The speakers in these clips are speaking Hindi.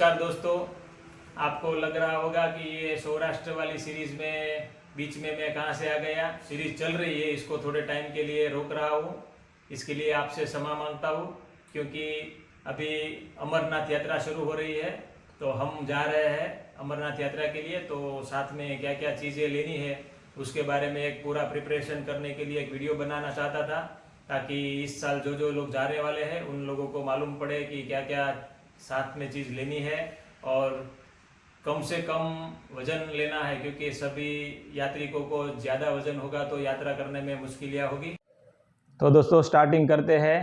नमस्कार दोस्तों। आपको लग रहा होगा कि ये सौराष्ट्र वाली सीरीज में बीच में मैं कहाँ से आ गया। सीरीज चल रही है, इसको थोड़े टाइम के लिए रोक रहा हूँ। इसके लिए आपसे क्षमा मांगता हूँ, क्योंकि अभी अमरनाथ यात्रा शुरू हो रही है, तो हम जा रहे हैं अमरनाथ यात्रा के लिए। तो साथ में क्या क्या चीज़ें लेनी है उसके बारे में एक पूरा प्रिपरेशन करने के लिए एक वीडियो बनाना चाहता था, ताकि इस साल जो जो लोग जाने वाले हैं उन लोगों को मालूम पड़े कि क्या क्या साथ में चीज़ लेनी है और कम से कम वजन लेना है, क्योंकि सभी यात्रिकों को ज़्यादा वजन होगा तो यात्रा करने में मुश्किलियाँ होगी। तो दोस्तों स्टार्टिंग करते हैं।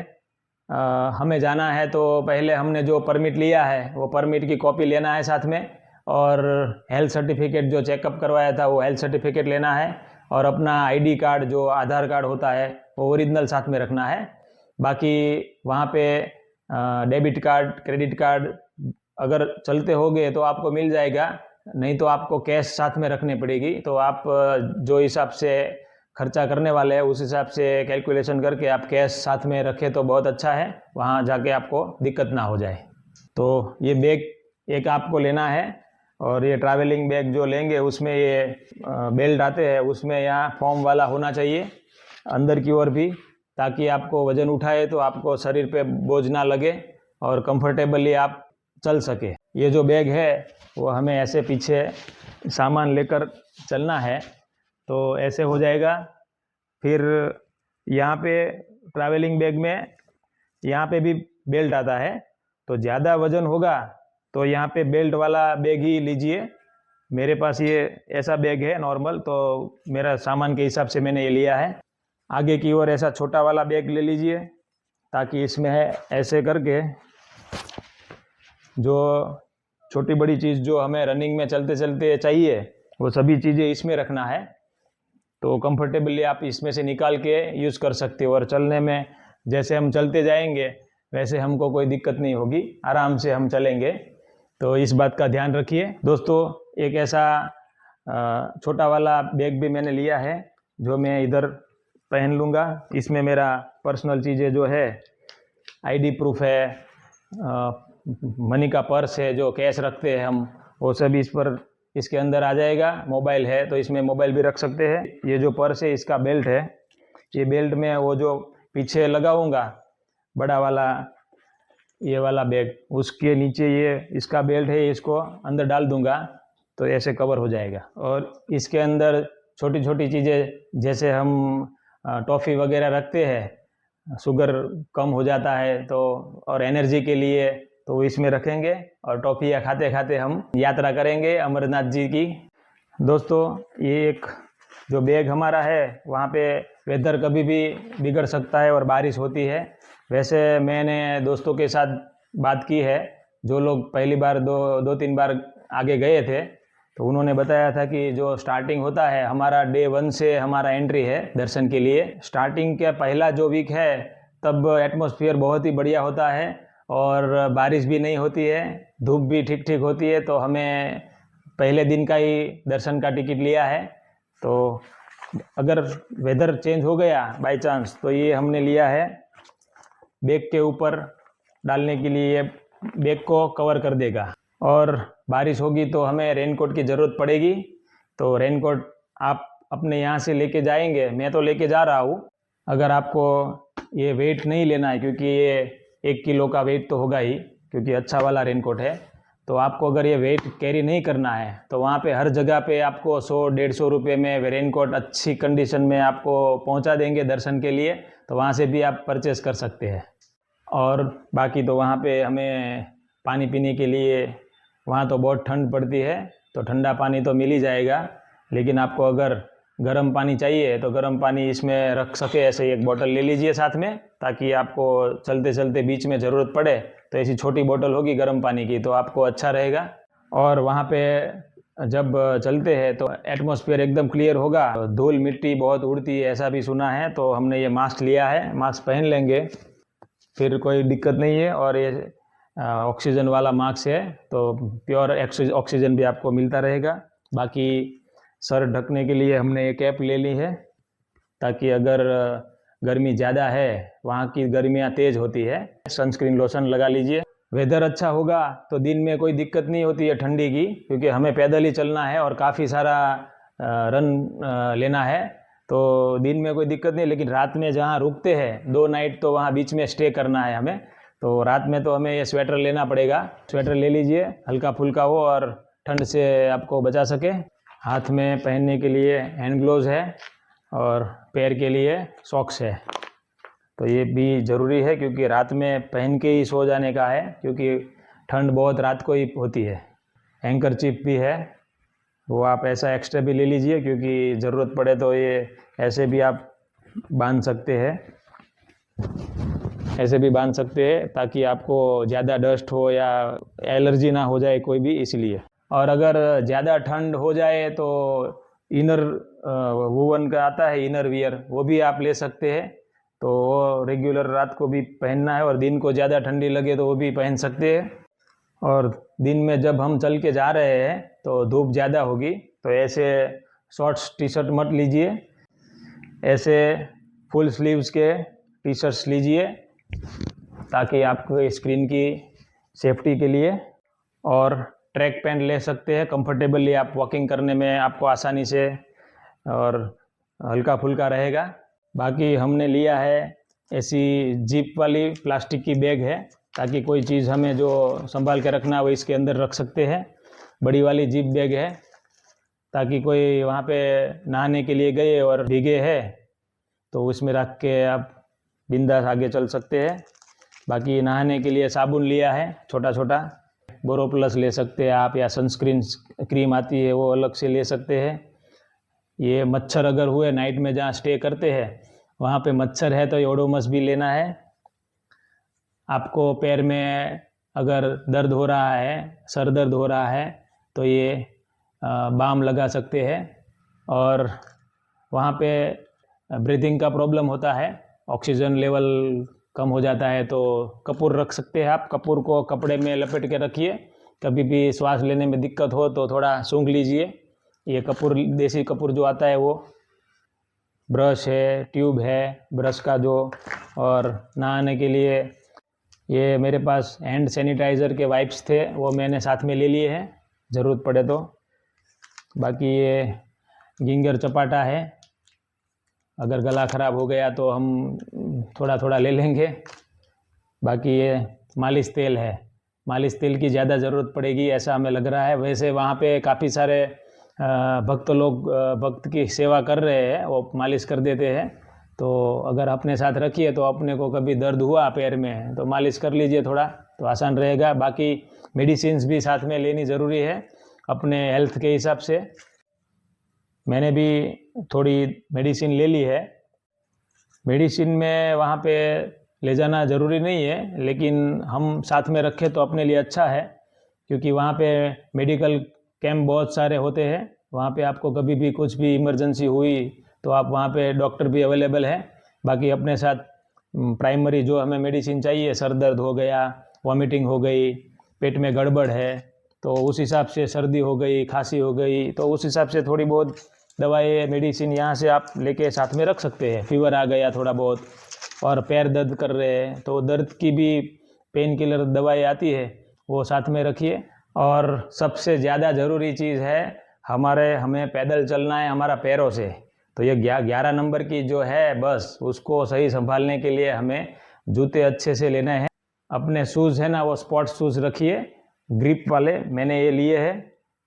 हमें जाना है तो पहले हमने जो परमिट लिया है वो परमिट की कॉपी लेना है साथ में, और हेल्थ सर्टिफिकेट जो चेकअप करवाया था वो हेल्थ सर्टिफिकेट लेना है, और अपना आईडी कार्ड जो आधार कार्ड होता है वो ओरिजिनल साथ में रखना है। बाकी वहाँ पे डेबिट कार्ड, क्रेडिट कार्ड अगर चलते होगे तो आपको मिल जाएगा, नहीं तो आपको कैश साथ में रखनी पड़ेगी। तो आप जो हिसाब से खर्चा करने वाले हैं उस हिसाब से कैलकुलेशन करके आप कैश साथ में रखें तो बहुत अच्छा है, वहाँ जाके आपको दिक्कत ना हो जाए। तो ये बैग एक आपको लेना है, और ये ट्रैवलिंग बैग जो लेंगे उसमें ये बेल्ट आते हैं, उसमें यहाँ फॉर्म वाला होना चाहिए अंदर की ओर भी, ताकि आपको वज़न उठाए तो आपको शरीर पे बोझ ना लगे और कंफर्टेबली आप चल सके। ये जो बैग है वो हमें ऐसे पीछे सामान लेकर चलना है, तो ऐसे हो जाएगा। फिर यहाँ पे ट्रैवलिंग बैग में यहाँ पे भी बेल्ट आता है, तो ज़्यादा वज़न होगा तो यहाँ पे बेल्ट वाला बैग ही लीजिए। मेरे पास ये ऐसा बैग है नॉर्मल, तो मेरा सामान के हिसाब से मैंने ये लिया है। आगे की ओर ऐसा छोटा वाला बैग ले लीजिए, ताकि इसमें है ऐसे करके जो छोटी बड़ी चीज़ जो हमें रनिंग में चलते चलते चाहिए वो सभी चीज़ें इसमें रखना है, तो कंफर्टेबली आप इसमें से निकाल के यूज़ कर सकते हो। और चलने में जैसे हम चलते जाएंगे वैसे हमको कोई दिक्कत नहीं होगी, आराम से हम चलेंगे, तो इस बात का ध्यान रखिए। दोस्तों एक ऐसा छोटा वाला बैग भी मैंने लिया है जो मैं इधर पहन लूँगा। इसमें मेरा पर्सनल चीज़ें जो है, आईडी प्रूफ है, मनी का पर्स है जो कैश रखते हैं हम, वो सब इस पर इसके अंदर आ जाएगा। मोबाइल है तो इसमें मोबाइल भी रख सकते हैं। ये जो पर्स है इसका बेल्ट है, ये बेल्ट में वो जो पीछे लगाऊंगा बड़ा वाला ये वाला बैग, उसके नीचे ये इसका बेल्ट है, इसको अंदर डाल दूंगा तो ऐसे कवर हो जाएगा। और इसके अंदर छोटी छोटी चीज़ें जैसे हम टॉफ़ी वगैरह रखते हैं, शुगर कम हो जाता है तो, और एनर्जी के लिए तो इसमें रखेंगे, और टॉफ़ियाँ खाते खाते हम यात्रा करेंगे अमरनाथ जी की। दोस्तों ये एक जो बैग हमारा है वहाँ पे वेदर कभी भी बिगड़ सकता है और बारिश होती है। वैसे मैंने दोस्तों के साथ बात की है, जो लोग पहली बार दो तीन बार आगे गए थे, तो उन्होंने बताया था कि जो स्टार्टिंग होता है हमारा डे 1 से हमारा एंट्री है दर्शन के लिए। स्टार्टिंग का पहला जो वीक है तब एटमॉस्फेयर बहुत ही बढ़िया होता है और बारिश भी नहीं होती है, धूप भी ठीक ठीक होती है। तो हमें पहले दिन का ही दर्शन का टिकट लिया है, तो अगर वेदर चेंज हो गया बाय चांस तो ये हमने लिया है बैग के ऊपर डालने के लिए, ये बैग को कवर कर देगा। और बारिश होगी तो हमें रेनकोट की ज़रूरत पड़ेगी, तो रेनकोट आप अपने यहाँ से लेके जाएंगे, मैं तो लेके जा रहा हूँ। अगर आपको ये वेट नहीं लेना है, क्योंकि ये 1 किलो का वेट तो होगा ही, क्योंकि अच्छा वाला रेनकोट है, तो आपको अगर ये वेट कैरी नहीं करना है तो वहाँ पे हर जगह पे आपको 100-150 रुपये में रेनकोट अच्छी कंडीशन में आपको पहुँचा देंगे दर्शन के लिए, तो वहाँ से भी आप परचेस कर सकते हैं। और बाकी तो वहाँ पे हमें पानी पीने के लिए, वहाँ तो बहुत ठंड पड़ती है तो ठंडा पानी तो मिल ही जाएगा, लेकिन आपको अगर गर्म पानी चाहिए तो गर्म पानी इसमें रख सके ऐसे एक बोतल ले लीजिए साथ में, ताकि आपको चलते चलते बीच में ज़रूरत पड़े तो ऐसी छोटी बोतल होगी गर्म पानी की तो आपको अच्छा रहेगा। और वहाँ पे जब चलते हैं तो एटमॉस्फेयर एकदम क्लियर होगा, धूल मिट्टी बहुत उड़ती है ऐसा भी सुना है, तो हमने ये मास्क लिया है, मास्क पहन लेंगे फिर कोई दिक्कत नहीं है। और ये ऑक्सीजन वाला मास्क है तो प्योर ऑक्सीजन भी आपको मिलता रहेगा। बाकी सर ढकने के लिए हमने ये कैप ले ली है, ताकि अगर गर्मी ज़्यादा है, वहाँ की गर्मियाँ तेज़ होती है, सनस्क्रीन लोशन लगा लीजिए। वेदर अच्छा होगा तो दिन में कोई दिक्कत नहीं होती है ठंडी की, क्योंकि हमें पैदल ही चलना है और काफ़ी सारा रन लेना है, तो दिन में कोई दिक्कत नहीं। लेकिन रात में जहाँ रुकते हैं 2 नाइट, तो वहाँ बीच में स्टे करना है हमें, तो रात में तो हमें ये स्वेटर लेना पड़ेगा। स्वेटर ले लीजिए, हल्का फुल्का हो और ठंड से आपको बचा सके। हाथ में पहनने के लिए हैंड ग्लोव्स है और पैर के लिए सॉक्स है, तो ये भी ज़रूरी है, क्योंकि रात में पहन के ही सो जाने का है, क्योंकि ठंड बहुत रात को ही होती है। हैंकरचीफ भी है, वो आप ऐसा एक्स्ट्रा भी ले लीजिए, क्योंकि ज़रूरत पड़े तो ये ऐसे भी आप बांध सकते हैं, ऐसे भी बांध सकते हैं, ताकि आपको ज़्यादा डस्ट हो या एलर्जी ना हो जाए कोई भी, इसलिए। और अगर ज़्यादा ठंड हो जाए तो इनर वूवन का आता है इनर वियर, वो भी आप ले सकते हैं, तो वो रेगुलर रात को भी पहनना है, और दिन को ज़्यादा ठंडी लगे तो वो भी पहन सकते हैं। और दिन में जब हम चल के जा रहे हैं तो धूप ज़्यादा होगी, तो ऐसे शॉर्ट्स टी शर्ट मत लीजिए, ऐसे फुल स्लीव्स के टी शर्ट्स लीजिए, ताकि आपको स्क्रीन की सेफ्टी के लिए। और ट्रैक पैंट ले सकते हैं, कंफर्टेबली आप वॉकिंग करने में आपको आसानी से और हल्का फुल्का रहेगा। बाकी हमने लिया है ऐसी जिप वाली प्लास्टिक की बैग है, ताकि कोई चीज़ हमें जो संभाल के रखना वो इसके अंदर रख सकते हैं। बड़ी वाली जिप बैग है, ताकि कोई वहाँ पे नहाने के लिए गए और भीगे है तो उसमें रख के आप बिंदास आगे चल सकते हैं। बाकी नहाने के लिए साबुन लिया है छोटा छोटा, बोरोप्लस ले सकते हैं आप, या सनस्क्रीन क्रीम आती है वो अलग से ले सकते हैं। ये मच्छर अगर हुए नाइट में जहाँ स्टे करते हैं वहाँ पे मच्छर है तो ओडोमस भी लेना है। आपको पैर में अगर दर्द हो रहा है, सर दर्द हो रहा है, तो ये बाम लगा सकते हैं। और वहाँ पे ब्रीथिंग का प्रॉब्लम होता है, ऑक्सीजन लेवल कम हो जाता है, तो कपूर रख सकते हैं आप। कपूर को कपड़े में लपेट के रखिए, कभी भी श्वास लेने में दिक्कत हो तो थोड़ा सूंघ लीजिए। ये कपूर, देसी कपूर जो आता है वो। ब्रश है, ट्यूब है ब्रश का जो, और नहाने के लिए ये मेरे पास हैंड सैनिटाइज़र के वाइप्स थे, वो मैंने साथ में ले लिए हैं ज़रूरत पड़े तो। बाकी ये गिंगर चपाटा है, अगर गला ख़राब हो गया तो हम थोड़ा थोड़ा ले लेंगे। बाकी ये मालिश तेल है, मालिश तेल की ज़्यादा ज़रूरत पड़ेगी ऐसा हमें लग रहा है। वैसे वहाँ पे काफ़ी सारे भक्त लोग भक्त की सेवा कर रहे हैं, वो मालिश कर देते हैं, तो अगर अपने साथ रखिए तो अपने को कभी दर्द हुआ पैर में तो मालिश कर लीजिए थोड़ा, तो आसान रहेगा। बाकी मेडिसिन्स भी साथ में लेनी ज़रूरी है अपने हेल्थ के हिसाब से। मैंने भी थोड़ी मेडिसिन ले ली है। मेडिसिन में वहाँ पे ले जाना ज़रूरी नहीं है, लेकिन हम साथ में रखें तो अपने लिए अच्छा है, क्योंकि वहाँ पे मेडिकल कैंप बहुत सारे होते हैं। वहाँ पे आपको कभी भी कुछ भी इमरजेंसी हुई तो आप वहाँ पे डॉक्टर भी अवेलेबल है। बाकी अपने साथ प्राइमरी जो हमें मेडिसिन चाहिए, सर दर्द हो गया, वॉमिटिंग हो गई, पेट में गड़बड़ है तो उस हिसाब से, सर्दी हो गई, खांसी हो गई तो उस हिसाब से थोड़ी बहुत दवाई मेडिसिन यहाँ से आप लेके साथ में रख सकते हैं। फीवर आ गया थोड़ा बहुत, और पैर दर्द कर रहे हैं तो दर्द की भी पेन किलर दवाई आती है, वो साथ में रखिए। और सबसे ज़्यादा ज़रूरी चीज़ है हमें पैदल चलना है हमारा पैरों से, तो ये 11 नंबर की जो है बस उसको सही संभालने के लिए हमें जूते अच्छे से लेने हैं। अपने शूज़ है ना वो स्पोर्ट्स शूज़ रखिए, ग्रिप वाले मैंने ये लिए हैं,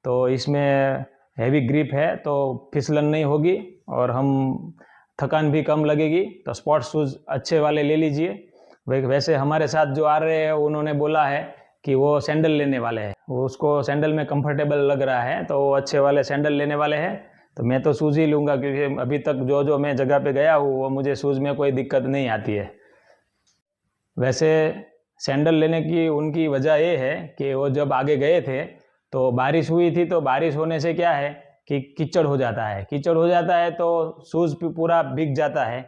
तो इसमें हैवी ग्रिप है तो फिसलन नहीं होगी और हम थकान भी कम लगेगी, तो स्पोर्ट्स शूज़ अच्छे वाले ले लीजिए। वैसे हमारे साथ जो आ रहे हैं उन्होंने बोला है कि वो सैंडल लेने वाले हैं, वो उसको सैंडल में कंफर्टेबल लग रहा है तो वो अच्छे वाले सैंडल लेने वाले हैं। तो मैं तो शूज़ ही लूँगा, क्योंकि अभी तक जो मैं जगह पे गया हूँ वो मुझे शूज़ में कोई दिक्कत नहीं आती है। वैसे सैंडल लेने की उनकी वजह ये है कि वो जब आगे गए थे तो बारिश हुई थी, तो बारिश होने से क्या है कि कीचड़ हो जाता है, कीचड़ हो जाता है तो शूज़ पूरा भीग जाता है,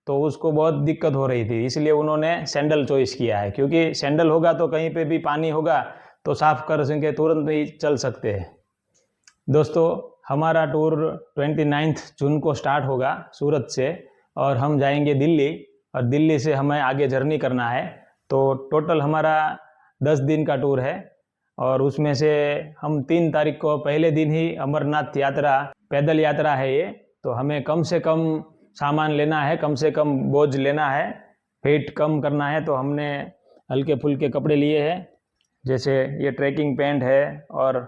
तो उसको बहुत दिक्कत हो रही थी, इसलिए उन्होंने सैंडल चॉइस किया है। क्योंकि सैंडल होगा तो कहीं पे भी पानी होगा तो साफ़ कर सकें, तुरंत ही चल सकते हैं। दोस्तों, हमारा टूर 29 जून को स्टार्ट होगा सूरत से, और हम जाएंगे दिल्ली, और दिल्ली से हमें आगे जर्नी करना है। तो टोटल हमारा 10 दिन का टूर है और उसमें से हम 3 तारीख को पहले दिन ही अमरनाथ यात्रा, पैदल यात्रा है ये, तो हमें कम से कम सामान लेना है, कम से कम बोझ लेना है, वेट कम करना है। तो हमने हल्के फुल्के कपड़े लिए हैं, जैसे ये ट्रैकिंग पैंट है और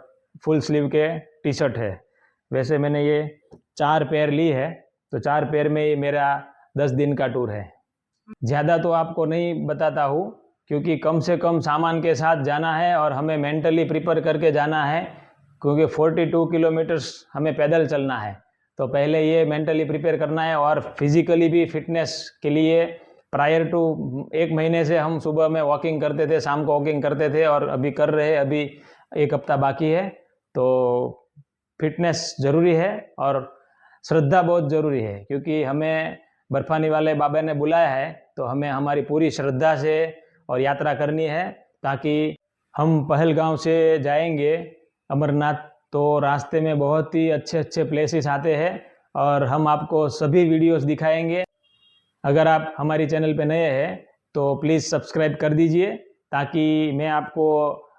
फुल स्लीव के टी शर्ट है। वैसे मैंने ये 4 पेयर ली है, तो 4 पेयर में ये मेरा 10 दिन का टूर है। ज़्यादा तो आपको नहीं बताता हूँ क्योंकि कम से कम सामान के साथ जाना है और हमें मेंटली प्रिपेयर करके जाना है, क्योंकि 42 किलोमीटर्स हमें पैदल चलना है। तो पहले ये मेंटली प्रिपेयर करना है और फिजिकली भी फिटनेस के लिए प्रायर टू 1 महीने से हम सुबह में वॉकिंग करते थे, शाम को वॉकिंग करते थे और अभी कर रहे हैं, अभी 1 हफ्ता बाकी है। तो फिटनेस ज़रूरी है और श्रद्धा बहुत ज़रूरी है, क्योंकि हमें बर्फानी वाले बाबा ने बुलाया है, तो हमें हमारी पूरी श्रद्धा से और यात्रा करनी है, ताकि हम पहलगांव से जाएंगे अमरनाथ, तो रास्ते में बहुत ही अच्छे अच्छे प्लेसेस आते हैं और हम आपको सभी वीडियोस दिखाएंगे। अगर आप हमारी चैनल पे नए हैं तो प्लीज़ सब्सक्राइब कर दीजिए, ताकि मैं आपको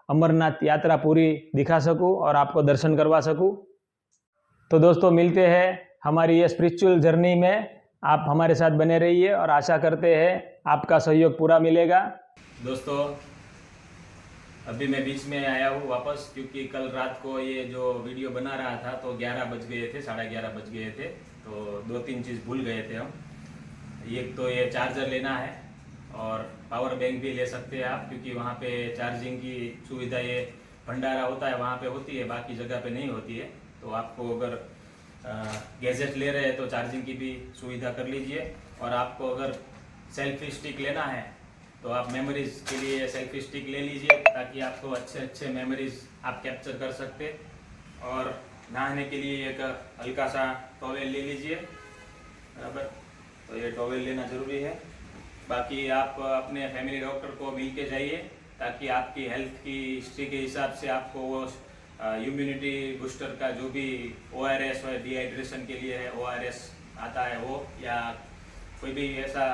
अमरनाथ यात्रा पूरी दिखा सकूं और आपको दर्शन करवा सकूं। तो दोस्तों, मिलते हैं हमारी ये स्पिरिचुअल जर्नी में। आप हमारे साथ बने रहिए और आशा करते हैं आपका सहयोग पूरा मिलेगा। दोस्तों, अभी मैं बीच में आया हूँ वापस, क्योंकि कल रात को ये जो वीडियो बना रहा था तो 11 बज गए थे, 11:30 बज गए थे। तो 2-3 चीज़ भूल गए थे हम। एक तो ये चार्जर लेना है और पावर बैंक भी ले सकते हैं आप, क्योंकि वहाँ पे चार्जिंग की सुविधा, ये भंडारा होता है वहाँ पे होती है, बाकी जगह पे नहीं होती है। तो आपको अगर गैजेट ले रहे हैं तो चार्जिंग की भी सुविधा कर लीजिए। और आपको अगर सेल्फी स्टिक लेना है तो आप मेमोरीज के लिए सेल्फी स्टिक ले लीजिए, ताकि आपको अच्छे अच्छे मेमोरीज आप कैप्चर कर सकते। और नहाने के लिए एक हल्का सा टॉवेल ले लीजिए, बराबर। तो ये टॉवेल लेना ज़रूरी है। बाकी आप अपने फैमिली डॉक्टर को मिल के जाइए, ताकि आपकी हेल्थ की हिस्ट्री के हिसाब से आपको वो इम्यूनिटी बूस्टर का जो भी ORS है, डिहाइड्रेशन के लिए है ORS आता है वो, या कोई भी ऐसा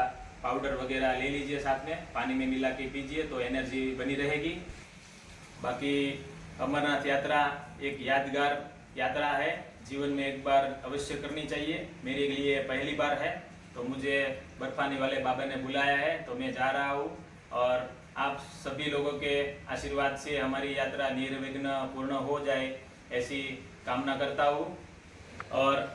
पाउडर वगैरह ले लीजिए, साथ में पानी में मिला के पीजिए, तो एनर्जी बनी रहेगी। बाकी अमरनाथ यात्रा एक यादगार यात्रा है, जीवन में एक बार अवश्य करनी चाहिए। मेरे लिए पहली बार है, तो मुझे बर्फानी वाले बाबा ने बुलाया है, तो मैं जा रहा हूँ। और आप सभी लोगों के आशीर्वाद से हमारी यात्रा निर्विघ्न पूर्ण हो जाए, ऐसी कामना करता हूँ। और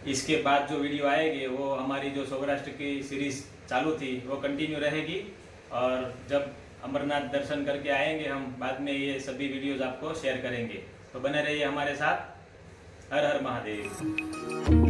इसके बाद जो वीडियो आएगी वो हमारी जो सौराष्ट्र की सीरीज चालू थी वो कंटिन्यू रहेगी। और जब अमरनाथ दर्शन करके आएंगे हम, बाद में ये सभी वीडियोस आपको शेयर करेंगे। तो बने रहिए हमारे साथ। हर हर महादेव।